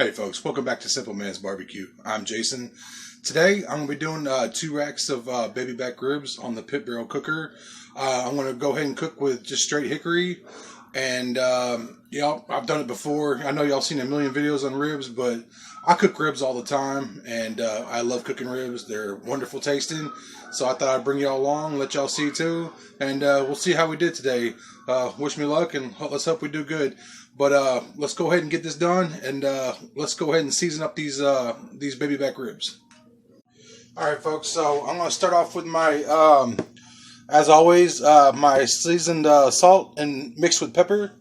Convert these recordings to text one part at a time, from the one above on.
Hey folks, welcome back to Simple Man's Barbecue. I'm Jason. Today I'm going to be doing 2 racks of baby back ribs on the pit barrel cooker. I'm going to go ahead and cook with just straight hickory. And I've done it before. I know y'all seen a million videos on ribs, but I cook ribs all the time, and I love cooking ribs. They're wonderful tasting. So I thought I'd bring y'all along, let y'all see too, and we'll see how we did today. Wish me luck, and let's hope we do good. But let's go ahead and get this done, and let's go ahead and season up these baby back ribs. All right, folks. So I'm going to start off with my, as always, my seasoned salt and mixed with pepper.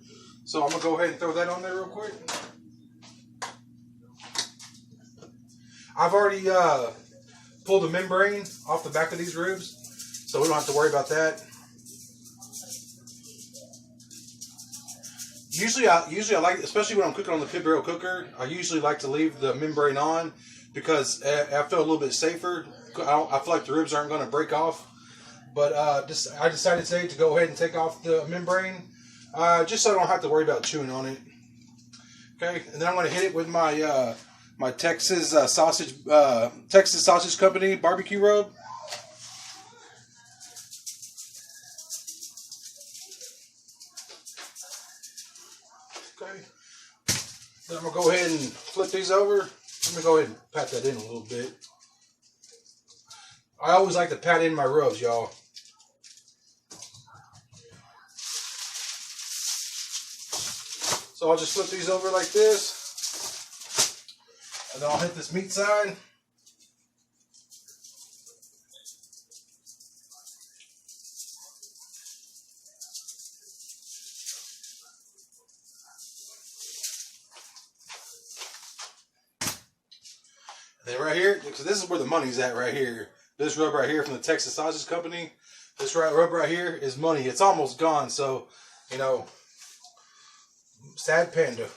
So I'm going to go ahead and throw that on there real quick. I've already pulled the membrane off the back of these ribs, so we don't have to worry about that. Usually I like, especially when I'm cooking on the pit barrel cooker, I usually like to leave the membrane on because I feel a little bit safer. I feel like the ribs aren't going to break off. But I decided today to go ahead and take off the membrane, just so I don't have to worry about chewing on it. Okay, and then I'm going to hit it with my my Texas Sausage Company barbecue rub. Okay, then I'm going to go ahead and flip these over. Let me go ahead and pat that in a little bit. I always like to pat in my rubs, y'all. So I'll just flip these over like this. And then I'll hit this meat side. And then right here, because this is where the money's at right here. This rub right here from the Texas Sausage Company. This rub right here is money. It's almost gone, so, you know, sad panda.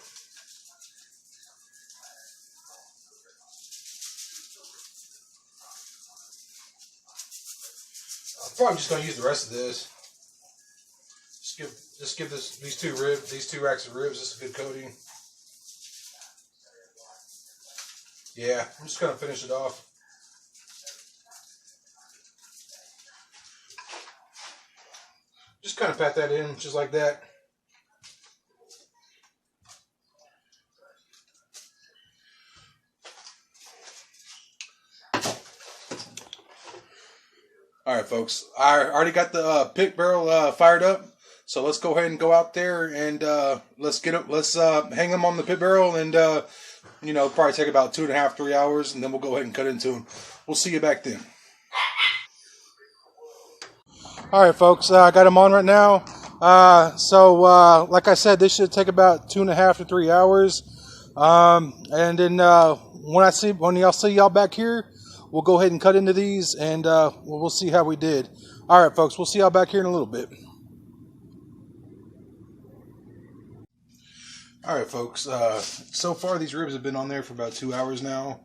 I'm probably just gonna use the rest of this. Just give these two racks of ribs just a good coating. Yeah, I'm just gonna finish it off. Just kind of pat that in, just like that. All right, folks. I already got the pit barrel fired up, so let's go ahead and go out there and let's hang them on the pit barrel, and probably take about 2.5, 3 hours, and then we'll go ahead and cut into them. We'll see you back then. All right, folks. I got them on right now. Like I said, this should take about 2.5 to 3 hours, and then when y'all see y'all back here, we'll go ahead and cut into these, and we'll see how we did. All right, folks, we'll see y'all back here in a little bit. All right, folks, so far these ribs have been on there for about 2 hours now.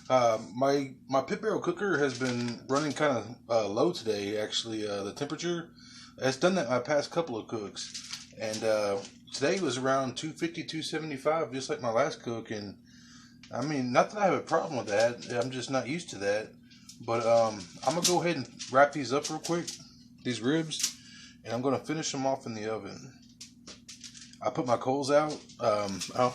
My pit barrel cooker has been running kind of low today, actually, the temperature. It's done that my past couple of cooks, and today was around 250, 275, just like my last cook, and I mean, not that I have a problem with that. I'm just not used to that. But I'm going to go ahead and wrap these up real quick, these ribs, and I'm going to finish them off in the oven. I put my coals out. I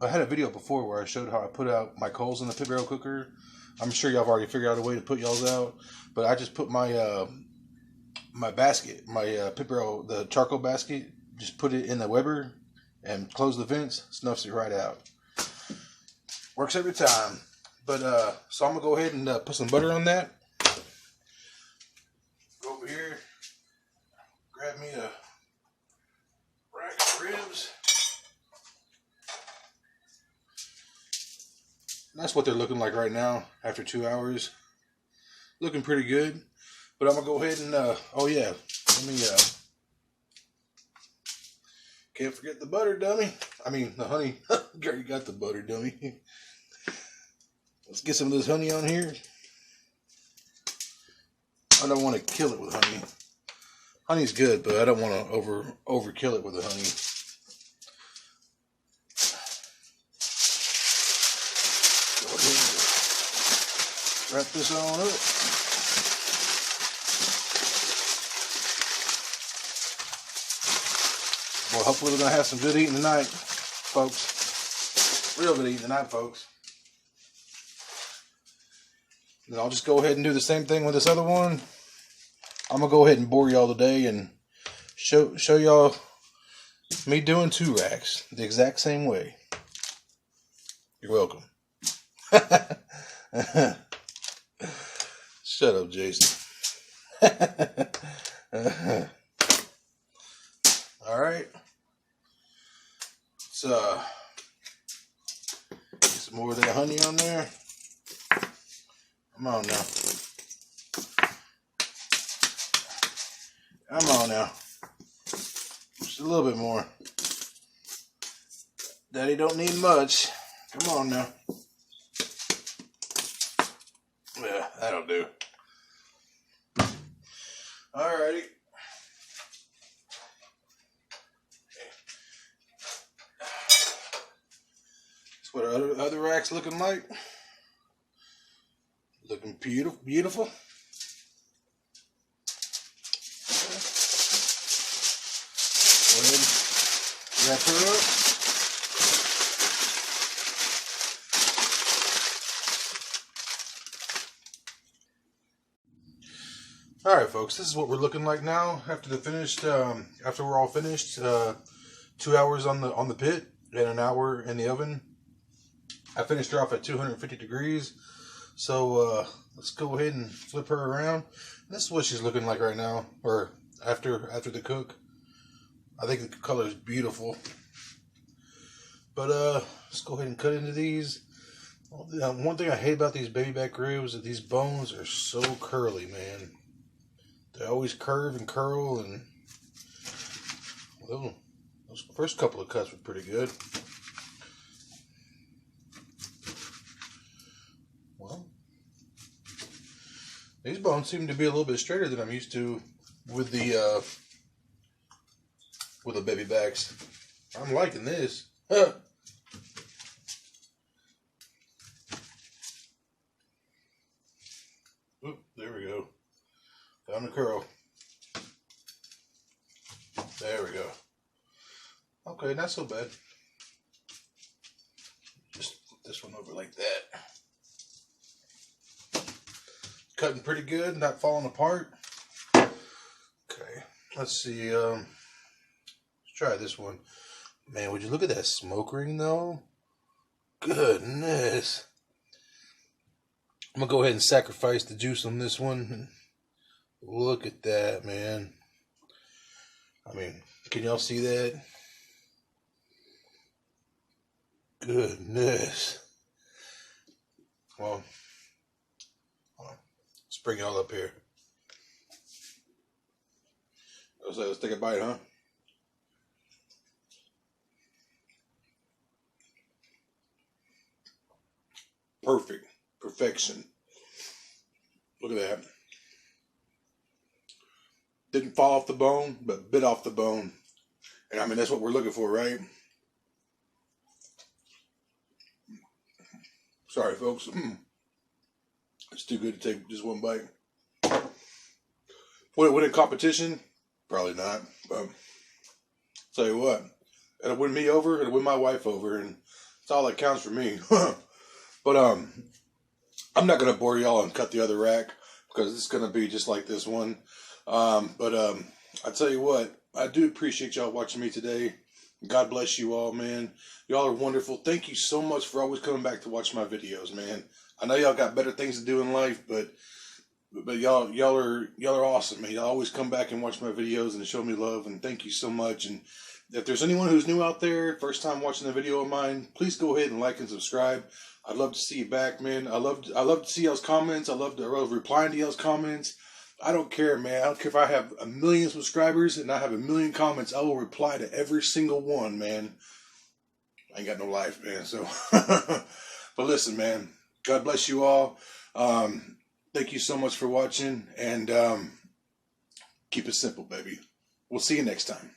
had a video before where I showed how I put out my coals in the pit barrel cooker. I'm sure y'all have already figured out a way to put y'all's out. But I just put my my basket, my pit barrel, the charcoal basket, just put it in the Weber and close the vents, snuffs it right out. Works every time. But so I'm gonna go ahead and put some butter on that. Go over here, grab me a rack of ribs. That's what they're looking like right now after 2 hours. Looking pretty good. But I'm gonna go ahead and oh yeah, let me can't forget the butter, dummy. I mean the honey. You got the butter, dummy. Let's get some of this honey on here. I don't want to kill it with honey. Honey's good, but I don't want to overkill it with the honey. wrap this on up. Well, hopefully we're going to have some good eating tonight, folks. Real good eating tonight, folks. Then I'll just go ahead and do the same thing with this other one. I'm going to go ahead and bore y'all today and show y'all me doing 2 racks the exact same way. You're welcome. Shut up, Jason. All right. Let's get some more of that honey on there. Come on now. Come on now. Just a little bit more. Daddy don't need much. Come on now. Yeah, that'll do. Alrighty. That's what our other rack's looking like. Looking beautiful, beautiful. Go ahead and wrap her up. All right, folks. This is what we're looking like now after after we're all finished. 2 hours on the pit and an hour in the oven. I finished her off at 250 degrees. So let's go ahead and flip her around. This is what she's looking like right now, or after the cook. I think the color is beautiful. But let's go ahead and cut into these. One thing I hate about these baby back ribs is that these bones are so curly, man. They always curve and curl, and well, those first couple of cuts were pretty good. Well, these bones seem to be a little bit straighter than I'm used to with the baby backs. I'm liking this. Huh. Oop, there we go. Found the curl. There we go. Okay, not so bad. Just flip this one over like that. Cutting pretty good, not falling apart. Okay, let's see. Let's try this one. Man, would you look at that smoke ring though? Goodness. I'm gonna go ahead and sacrifice the juice on this one. Look at that, man. I mean, can y'all see that? Goodness. Well, let's bring it all up here. Let's take a bite, huh? Perfect. Perfection. Look at that. Didn't fall off the bone, but bit off the bone. And I mean, that's what we're looking for, right? Sorry, folks. It's too good to take just one bite. Would it win in competition? Probably not. But tell you what, it'll win me over. It'll win my wife over, and it's all that counts for me. But I'm not gonna bore y'all and cut the other rack because it's gonna be just like this one. But I tell you what, I do appreciate y'all watching me today. God bless you all, man. Y'all are wonderful. Thank you so much for always coming back to watch my videos, man. I know y'all got better things to do in life, but y'all are awesome, man. Y'all always come back and watch my videos and show me love, and thank you so much. And if there's anyone who's new out there, first time watching a video of mine, please go ahead and like and subscribe. I'd love to see you back, man. I love to see y'all's comments. I love replying to y'all's comments. I don't care, man. I don't care if I have 1 million subscribers and I have 1 million comments. I will reply to every single one, man. I ain't got no life, man. So, but listen, man. God bless you all. Thank you so much for watching, and keep it simple, baby. We'll see you next time.